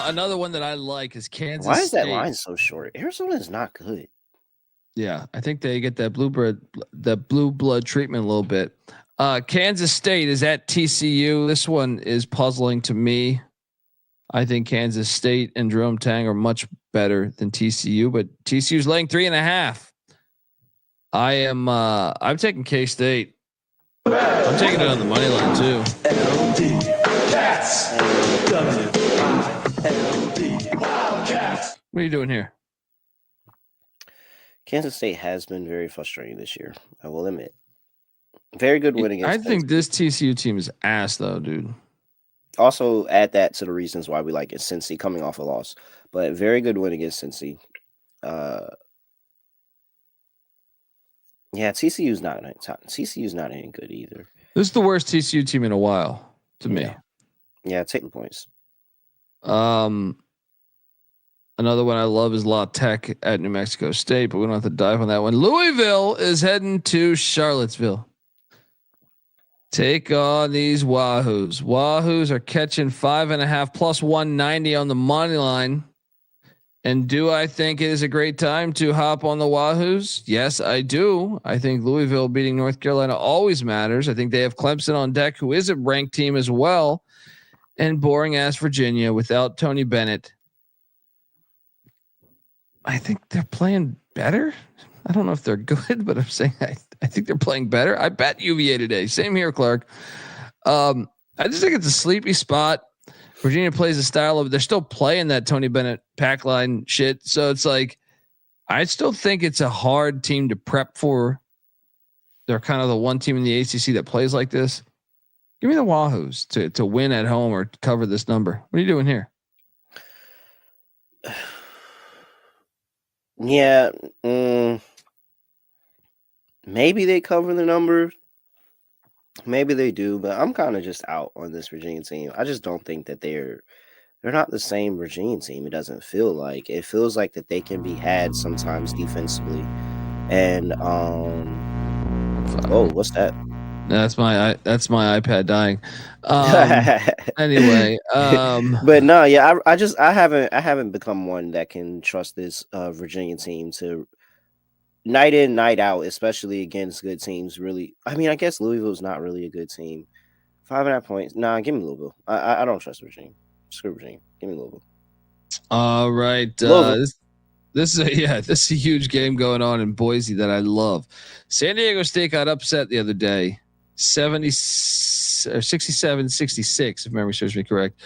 Another one that I like is Kansas State. Why is that line so short? Arizona is not good. Yeah, I think they get that blue blood treatment a little bit. Kansas State is at TCU. This one is puzzling to me. I think Kansas State and Jerome Tang are much better than TCU, but TCU's laying 3.5. I'm taking K-State. I'm taking it on the money line too. What are you doing here? Kansas State has been very frustrating this year. I will admit. Very good win against. I think this TCU team is ass though, dude. Also, add that to the reasons why we like it. Cincy coming off a loss, but very good win against Cincy. Yeah, TCU's not any good either. This is the worst TCU team in a while to me. Yeah, take the points. Another one I love is La Tech at New Mexico State, but we don't have to dive on that one. Louisville is heading to Charlottesville. Take on these Wahoos. Wahoos are catching 5.5 plus 190 on the money line. And do I think it is a great time to hop on the Wahoos? Yes, I do. I think Louisville beating North Carolina always matters. I think they have Clemson on deck, who is a ranked team as well. And boring ass Virginia without Tony Bennett. I think they're playing better. I don't know if they're good, but I'm saying I think they're playing better. I bet UVA today. Same here, Clark. I just think it's a sleepy spot. Virginia plays a style of, they're still playing that Tony Bennett pack line shit. So it's like, I still think it's a hard team to prep for. They're kind of the one team in the ACC that plays like this. Give me the Wahoos to win at home or cover this number. What are you doing here? Yeah. Maybe they cover the number. Maybe they do, but I'm kind of just out on this Virginia team. I just don't think that they're they're not the same Virginia team. It doesn't feel like. It feels like that they can be had sometimes defensively. And oh, what's that? That's my iPad dying. Anyway, but no, yeah, I haven't become one that can trust this Virginia team to night in, night out, especially against good teams. Really, I mean, I guess Louisville's not really a good team. 5.5 points. Nah, give me Louisville. I don't trust Virginia. Screw Virginia. Give me Louisville. All right. This is a huge game going on in Boise that I love. San Diego State got upset the other day, 67-66, if memory serves me correct.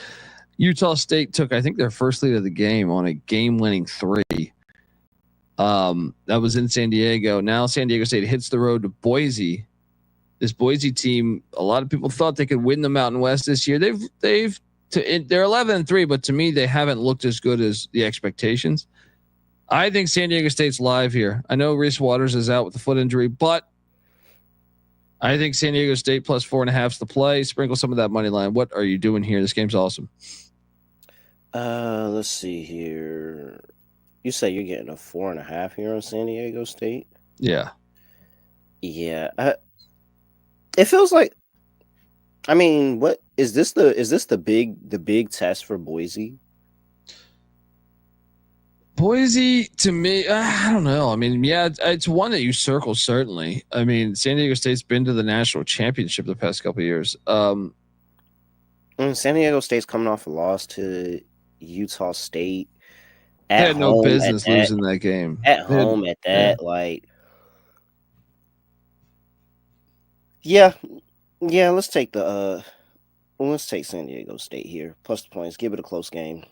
Utah State took, I think, their first lead of the game on a game-winning 3. That was in San Diego. Now San Diego State hits the road to Boise. This Boise team, a lot of people thought they could win the Mountain West this year. They're 11-3, but to me, they haven't looked as good as the expectations. I think San Diego State's live here. I know Reese Waters is out with a foot injury, but I think San Diego State plus 4.5 is the play. Sprinkle some of that money line. What are you doing here? This game's awesome. Let's see here. You say you're getting a 4.5 here on San Diego State? Yeah. Yeah. It feels like. I mean, what is this? The big test for Boise? Boise, to me, I don't know. I mean, yeah, it's one that you circle, certainly. I mean, San Diego State's been to the national championship the past couple of years. San Diego State's coming off a loss to Utah State. They had no business losing that game. At home at that, yeah. Like, yeah, let's take San Diego State here. Plus the points. Give it a close game.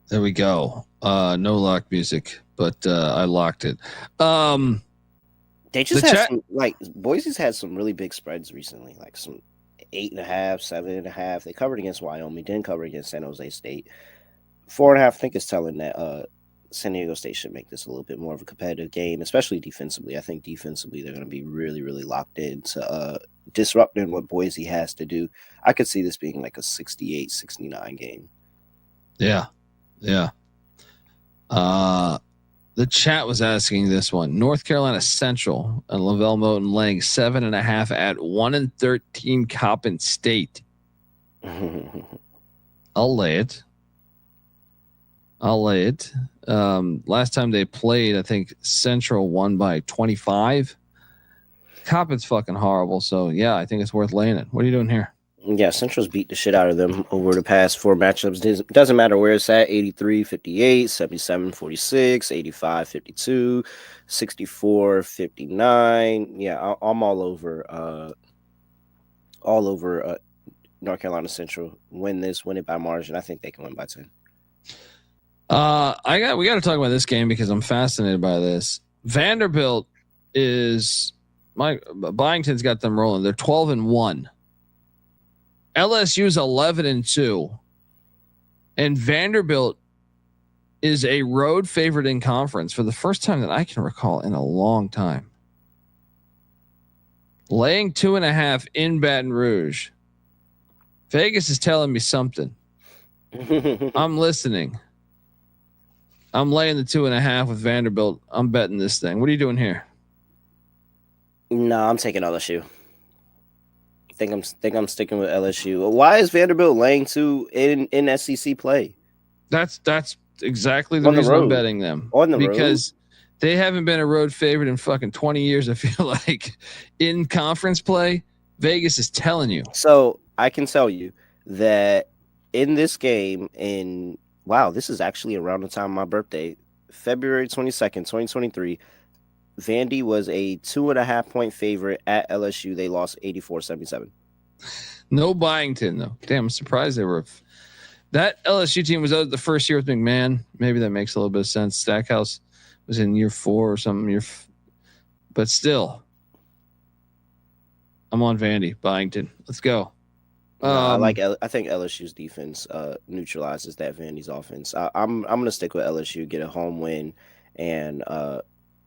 There we go. No lock music, but I locked it. They just had some, like, Boise's had some really big spreads recently, like some 8.5, 7.5. They covered against Wyoming, didn't cover against San Jose State. 4.5, I think, is telling that San Diego State should make this a little bit more of a competitive game, especially defensively. I think defensively they're going to be really, really locked in to disrupting what Boise has to do. I could see this being like a 68-69 game. Yeah. Yeah. The chat was asking this one. North Carolina Central and Lavelle Moton laying 7.5 at 1-13 Coppin State. I'll lay it. Last time they played, I think Central won by 25. Coppin's fucking horrible. So yeah, I think it's worth laying it. What are you doing here? Yeah, Central's beat the shit out of them over the past 4 matchups. Doesn't matter where it's at. 83-58, 77-46, 85-52, 64-59. Yeah, I'm all over North Carolina Central. Win it by margin. I think they can win by 10. We got to talk about this game because I'm fascinated by this. Vanderbilt Byington's got them rolling. They're 12-1. LSU's 11-2, and Vanderbilt is a road favorite in conference for the first time that I can recall in a long time. Laying 2.5 in Baton Rouge. Vegas is telling me something. I'm listening. I'm laying the 2.5 with Vanderbilt. I'm betting this thing. What are you doing here? No, I'm taking LSU. Think I'm sticking with LSU. Why is Vanderbilt laying 2 in SEC play? That's exactly the reason I'm betting them. Because they haven't been a road favorite in fucking 20 years, I feel like. In conference play, Vegas is telling you. So I can tell you that in this game, this is actually around the time of my birthday, February 22nd, 2023, Vandy was a 2.5 point favorite at LSU. They lost 84-77. No Byington though. Damn, I'm surprised they were. That LSU team was out the first year with McMahon. Maybe that makes a little bit of sense. Stackhouse was in year 4 or something. But still, I'm on Vandy. Byington. Let's go. I think LSU's defense neutralizes that Vandy's offense. I'm gonna stick with LSU, get a home win, and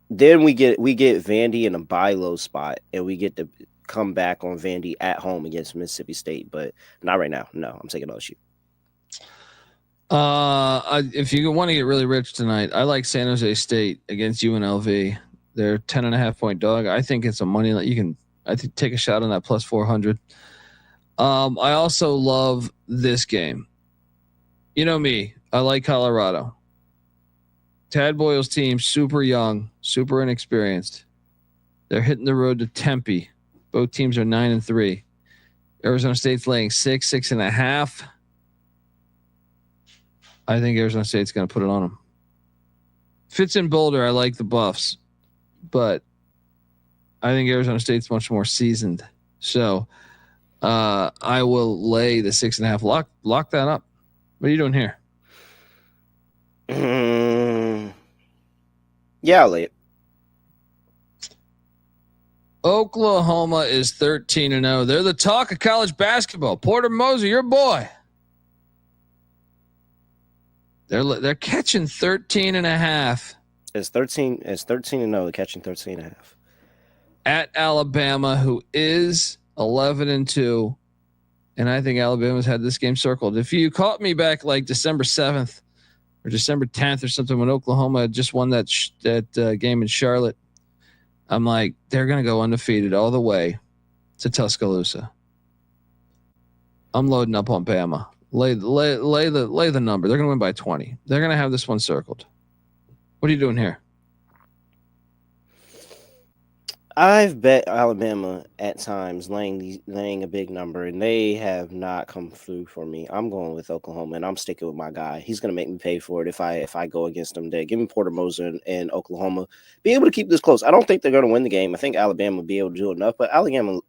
then we get Vandy in a buy low spot, and we get to come back on Vandy at home against Mississippi State, but not right now. No, I'm taking LSU. If you want to get really rich tonight, I like San Jose State against UNLV. They're 10.5-point dog. I think it's a money that you can. I think take a shot on that plus 400. I also love this game. You know me. I like Colorado. Tad Boyle's team, super young, super inexperienced. They're hitting the road to Tempe. Both teams are 9-3. Arizona State's laying 6.5. I think Arizona State's going to put it on them. Fits in Boulder. I like the Buffs, but I think Arizona State's much more seasoned. So I will lay the 6.5. Lock that up. What are you doing here? Yeah, I'll lay it. Oklahoma is 13-0. They're the talk of college basketball. Porter Moser, your boy. They're catching 13.5. It's 13-0. They're catching 13.5. At Alabama, who is 11-2. And I think Alabama's had this game circled. If you caught me back like December 7th or December 10th or something when Oklahoma had just won that game in Charlotte, I'm like, they're going to go undefeated all the way to Tuscaloosa. I'm loading up on Bama. Lay the number. They're going to win by 20. They're going to have this one circled. What are you doing here? I've bet Alabama at times laying a big number, and they have not come through for me. I'm going with Oklahoma, and I'm sticking with my guy. He's going to make me pay for it if I go against him today. Give me Porter Moser and Oklahoma. Be able to keep this close. I don't think they're going to win the game. I think Alabama will be able to do enough, but Alabama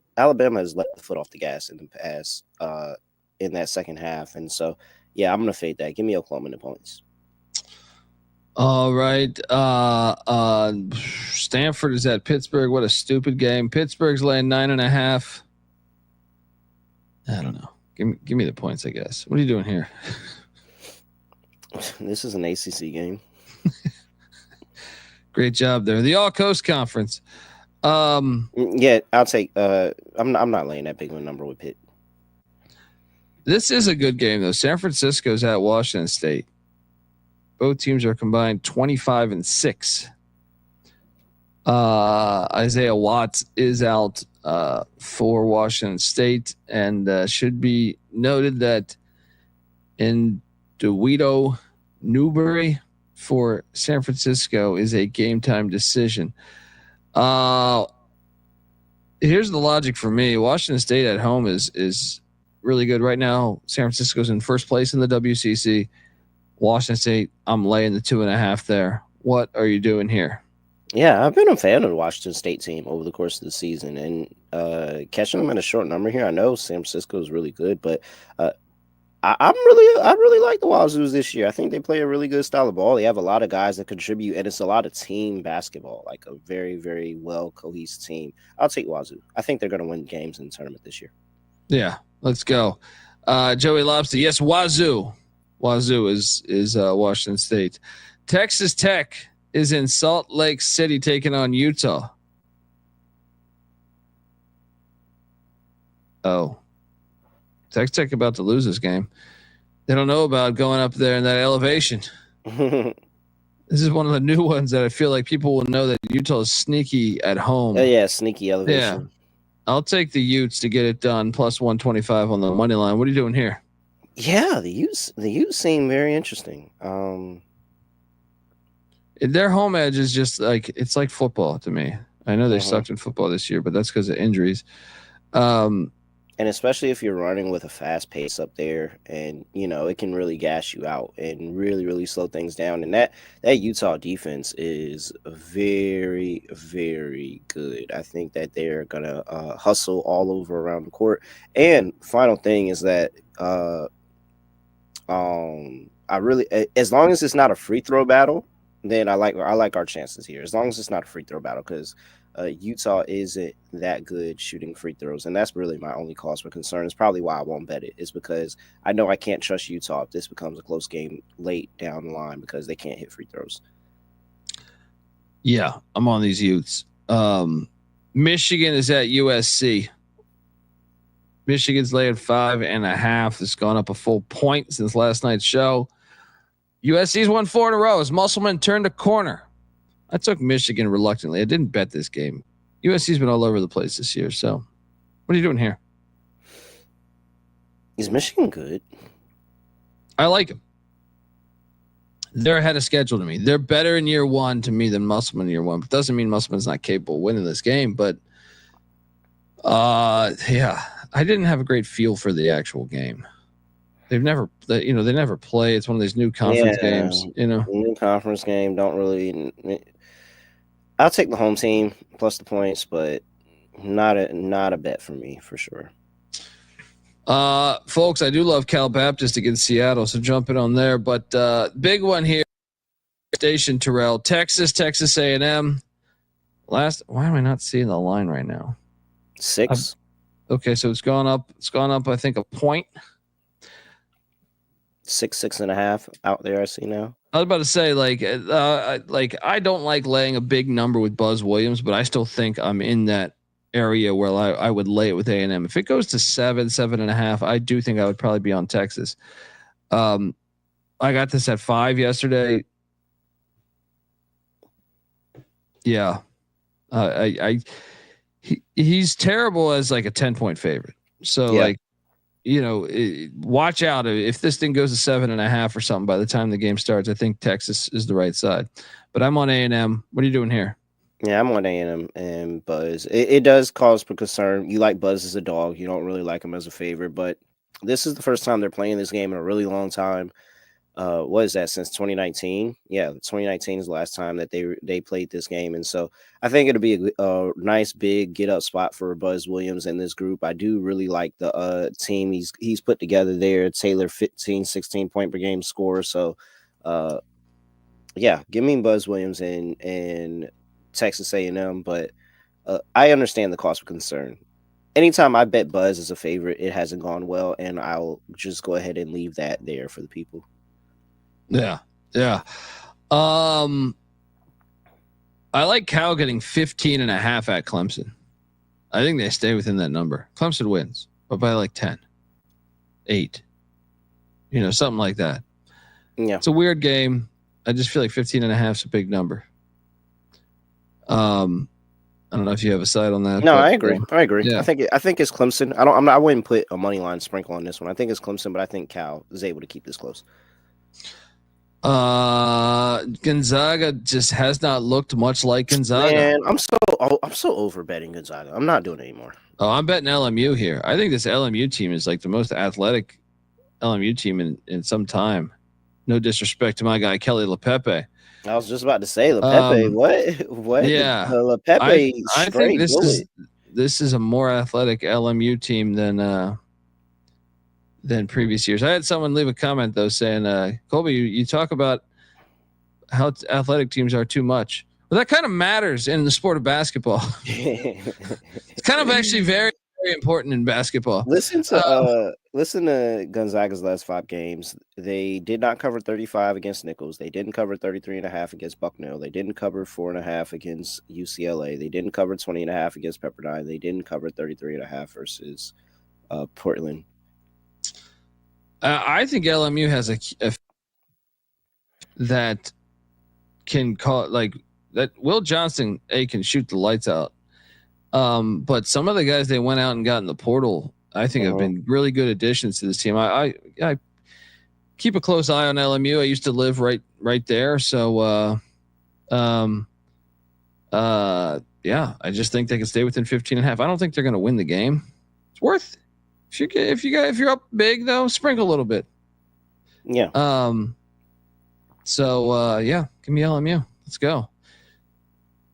has let the foot off the gas in the past in that second half, and so yeah, I'm going to fade that. Give me Oklahoma in the points. All right. Stanford is at Pittsburgh. What a stupid game. Pittsburgh's laying 9.5. I don't know. Give me the points, I guess. What are you doing here? This is an ACC game. Great job there. The All Coast Conference. Yeah, I'll take I'm not laying that big of a number with Pitt. This is a good game though. San Francisco's at Washington State. Both teams are combined 25-6. Isaiah Watts is out for Washington State, and should be noted that in DeWito Newberry for San Francisco is a game time decision. Here's the logic for me. Washington State at home is really good right now. San Francisco's in first place in the WCC. Washington State, I'm laying the 2.5 there. What are you doing here? Yeah, I've been a fan of the Washington State team over the course of the season, and catching them in a short number here. I know San Francisco is really good, but I really like the Wazoos this year. I think they play a really good style of ball. They have a lot of guys that contribute, and it's a lot of team basketball, like a very, very well cohesive team. I'll take Wazoo. I think they're going to win games in the tournament this year. Yeah, let's go. Joey Lobster, yes, Wazoo. Wazoo is Washington State. Texas Tech is in Salt Lake City taking on Utah. Oh, Texas Tech about to lose this game. They don't know about going up there in that elevation. This is one of the new ones that I feel like people will know that Utah is sneaky at home. Oh yeah, sneaky elevation. Yeah, I'll take the Utes to get it done. Plus 125 on the money line. What are you doing here? Yeah, the Utes seem very interesting. Their home edge is just like it's like football to me. I know they sucked in football this year, but that's because of injuries. And especially if you're running with a fast pace up there, and it can really gas you out and really, really slow things down. And that Utah defense is very, very good. I think that they're gonna hustle all over around the court. And final thing is that I really, as long as it's not a free throw battle, then I like our chances here. As long as it's not a free throw battle, because Utah isn't that good shooting free throws, and that's really my only cause for concern. It's probably why I won't bet it, is because I know I can't trust Utah if this becomes a close game late down the line because they can't hit free throws. Yeah, I'm on these Utes. Michigan is at USC. Michigan's laying 5.5. It's gone up a full point since last night's show. USC's won 4 in a row as Musselman turned a corner. I took Michigan reluctantly. I didn't bet this game. USC's been all over the place this year. So what are you doing here? Is Michigan good? I like them. They're ahead of schedule to me. They're better in year one to me than Musselman in year one. But doesn't mean Musselman's not capable of winning this game. But yeah, I didn't have a great feel for the actual game. They never play. It's one of these new conference games. New conference game. Don't really. I'll take the home team plus the points, but not a bet for me for sure. Folks, I do love Cal Baptist against Seattle, so jump in on there. But big one here, station Terrell, Texas A&M. Why am I not seeing the line right now? 6. Okay, so it's gone up. It's gone up. I think a point. 6.5 out there. I see now. I was about to say, I don't like laying a big number with Buzz Williams, but I still think I'm in that area where I would lay it with A&M. If it goes to 7.5, I do think I would probably be on Texas. I got this at 5 yesterday. Yeah. He's terrible as like a 10-point favorite. So watch out if this thing goes to 7.5 or something by the time the game starts. I think Texas is the right side, but I'm on A&M. What are you doing here? Yeah, I'm on A&M and Buzz. It does cause for concern. You like Buzz as a dog. You don't really like him as a favorite, but this is the first time they're playing this game in a really long time. What is that, since 2019? Yeah, 2019 is the last time that they played this game. And so I think it'll be a nice big get up spot for Buzz Williams in this group. I do really like the team he's put together there. Taylor 15, 16 point per game score. So yeah, give me Buzz Williams and Texas A&M, but I understand the cause for concern. Anytime I bet Buzz as a favorite, it hasn't gone well, and I'll just go ahead and leave that there for the people. Yeah. I like Cal getting 15.5 at Clemson. I think they stay within that number. Clemson wins, but by like 10, 8, something like that. Yeah. It's a weird game. I just feel like 15.5 is a big number. I don't know if you have a side on that. No, I agree. Yeah. I think it's Clemson. I wouldn't put a money line sprinkle on this one. I think it's Clemson, but I think Cal is able to keep this close. Gonzaga just has not looked much like Gonzaga. Man, I'm so over betting Gonzaga. I'm not doing it anymore. Oh, I'm betting LMU here. I think this LMU team is like the most athletic LMU team in some time. No disrespect to my guy Kelly LePepe. I was just about to say LePepe. What? Yeah, LePepe. I think this is a more athletic LMU team than previous years. I had someone leave a comment though saying, Colby, you talk about how athletic teams are too much. Well, that kind of matters in the sport of basketball. It's kind of actually very, very important in basketball. Listen to Gonzaga's last 5 games. They did not cover 35 against Nichols. They didn't cover 33.5 against Bucknell. They didn't cover 4.5 against UCLA. They didn't cover 20.5 against Pepperdine. They didn't cover 33.5 versus Portland. I think LMU has a that can call like that. Will Johnson can shoot the lights out. But some of the guys they went out and got in the portal, I think have been really good additions to this team. I keep a close eye on LMU. I used to live right there. So, yeah, I just think they can stay within 15.5. I don't think they're going to win the game. It's worth if you're up big though, sprinkle a little bit. Yeah. So yeah, give me LMU. Let's go.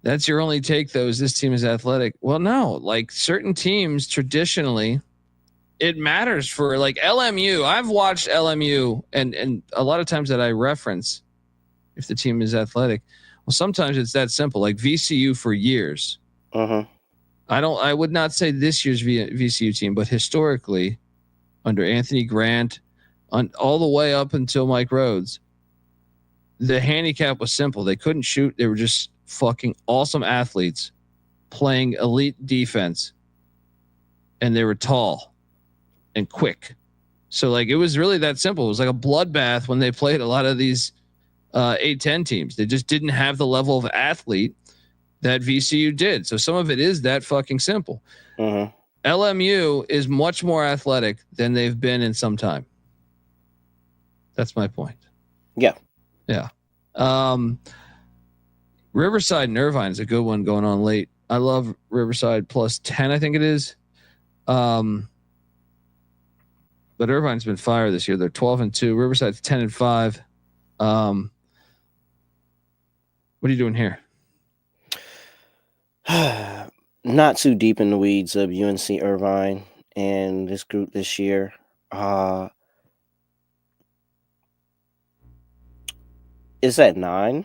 That's your only take though, is this team is athletic. Well, no, like certain teams traditionally, it matters for like LMU. I've watched LMU and a lot of times that I reference if the team is athletic. Well, sometimes it's that simple, like VCU for years. I would not say this year's VCU team, but historically under Anthony Grant all the way up until Mike Rhodes, the handicap was simple. They couldn't shoot. They were just fucking awesome athletes playing elite defense, and they were tall and quick. So like it was really that simple. It was like a bloodbath when they played a lot of these A-10 teams. They just didn't have the level of athlete that VCU did. So some of it is that fucking simple. LMU is much more athletic than they've been in some time. That's my point. Yeah. Riverside and Irvine is a good one going on late. I love Riverside plus 10, I think it is. But Irvine's been fire this year. They're 12-2. Riverside's 10-5. What are you doing here? Not too deep in the weeds of UNC Irvine and this group this year. Is that 9?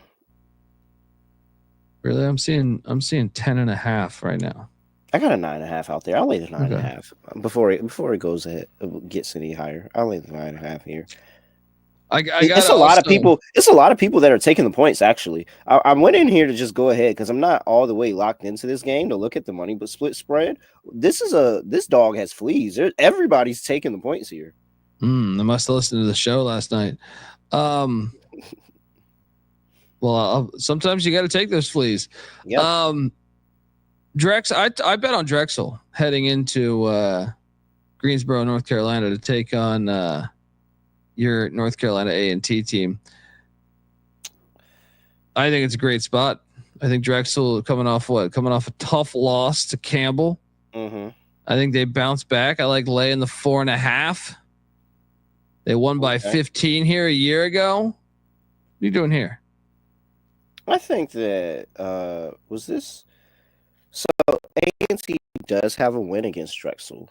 Really? I'm seeing 10.5 right now. I got a 9.5 out there. I'll lay the 9.5 before it goes ahead, gets any higher. I'll lay the 9.5 here. It's a lot of people. It's a lot of people that are taking the points. Actually, I went in here to just go ahead because I'm not all the way locked into this game to look at the money, but split spread. This dog has fleas. Everybody's taking the points here. I must have listened to the show last night. Well, sometimes you got to take those fleas. Yep. Drex, I bet on Drexel heading into Greensboro, North Carolina to take on your North Carolina A&T team. I think it's a great spot. I think Drexel coming off a tough loss to Campbell. I think they bounce back. I like laying the 4.5. They won by 15 here a year ago. What are you doing here? I think that was this. So A&T does have a win against Drexel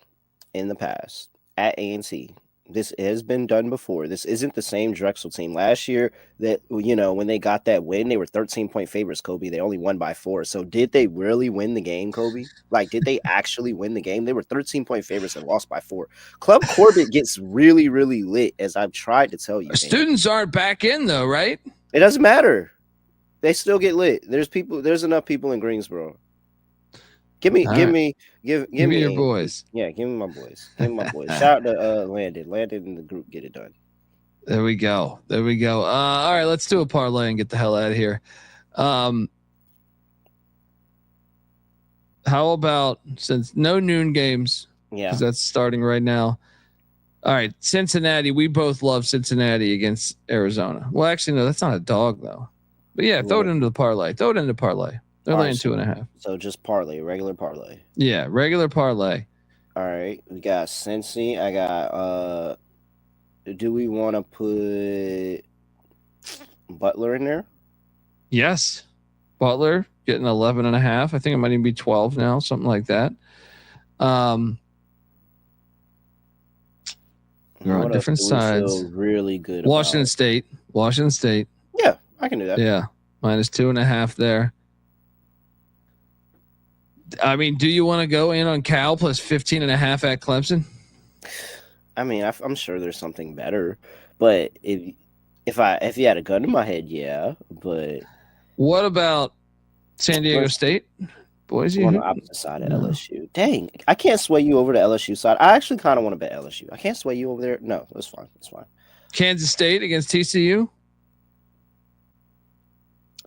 in the past at A&T. This has been done before. This isn't the same Drexel team. Last year, that when they got that win, they were 13-point favorites, Kobe. They only won by 4. So did they really win the game, Kobe? Like, did they actually win the game? They were 13-point favorites and lost by 4. Club Corbett gets really, really lit, as I've tried to tell you. Students aren't back in though, right? It doesn't matter. They still get lit. There's enough people in Greensboro. Give me your boys. Yeah, give me my boys. Shout out to Landon. Landon and the group get it done. There we go. All right, let's do a parlay and get the hell out of here. How about, since no noon games? Yeah, because that's starting right now. All right, Cincinnati. We both love Cincinnati against Arizona. Well, actually, no, that's not a dog though. But yeah, throw it into the parlay. They're laying 2.5. So just parlay, regular parlay. Yeah, regular parlay. All right, we got Cincy. I got. Do we want to put Butler in there? Yes, Butler getting 11.5. I think it might even be 12 now, something like that. We're on different sides. Really good. Washington State. Yeah, I can do that. Yeah, minus 2.5 there. I mean, do you want to go in on Cal plus 15.5 at Clemson? I mean, I'm sure there's something better, but if you had a gun to my head, yeah. But what about San Diego State? Boise on the opposite side of LSU. Dang, I can't sway you over to LSU side. I actually kind of want to bet LSU. I can't sway you over there. No, that's fine. Kansas State against TCU.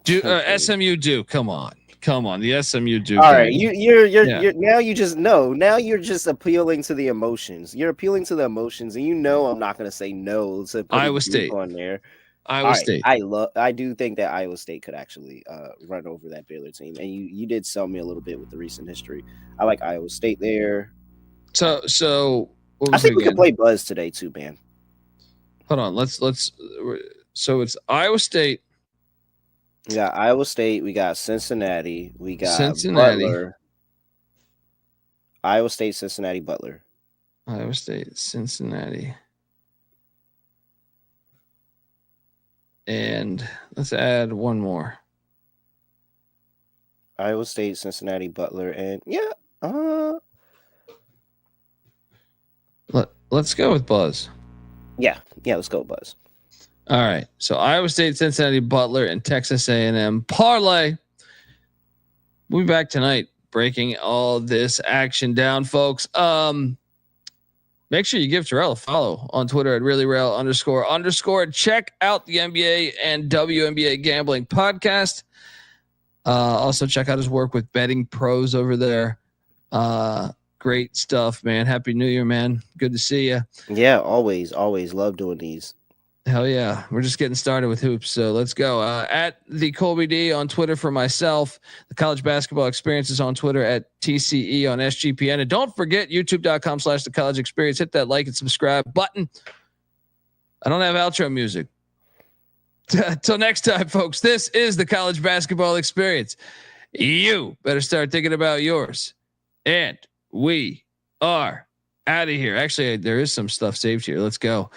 SMU Duke. Come on. The SMU Duke. All right, you're now you just know. Now you're just appealing to the emotions. You're appealing to the emotions, and I'm not going to say no to Iowa State on there. Iowa State. I do think that Iowa State could actually run over that Baylor team, and you did sell me a little bit with the recent history. I like Iowa State there. So I think we could play Buzz today too, man. Hold on, let's. So it's Iowa State. We got Iowa State. We got Cincinnati. We got Butler. Iowa State, Cincinnati, Butler. Iowa State, Cincinnati. And let's add one more. Iowa State, Cincinnati, Butler, and let's go with Buzz. Yeah, let's go with Buzz. All right. So Iowa State, Cincinnati, Butler, and Texas A&M parlay. We'll be back tonight breaking all this action down, folks. Make sure you give Terrell a follow on Twitter at reallyrail__. Check out the NBA and WNBA gambling podcast. Also check out his work with betting pros over there. Great stuff, man. Happy New Year, man. Good to see you. Yeah, always love doing these. Hell yeah. We're just getting started with hoops. So let's go. At the Colby D on Twitter for myself. The College Basketball Experience is on Twitter at TCE on SGPN. And don't forget youtube.com/the college experience. Hit that like and subscribe button. I don't have outro music. Till next time, folks. This is the College Basketball Experience. You better start thinking about yours. And we are out of here. Actually, there is some stuff saved here. Let's go.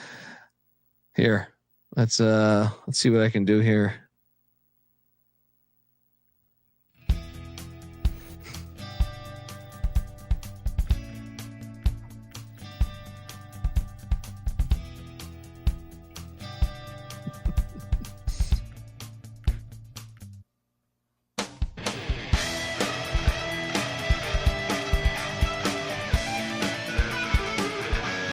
Here, let's see what I can do here.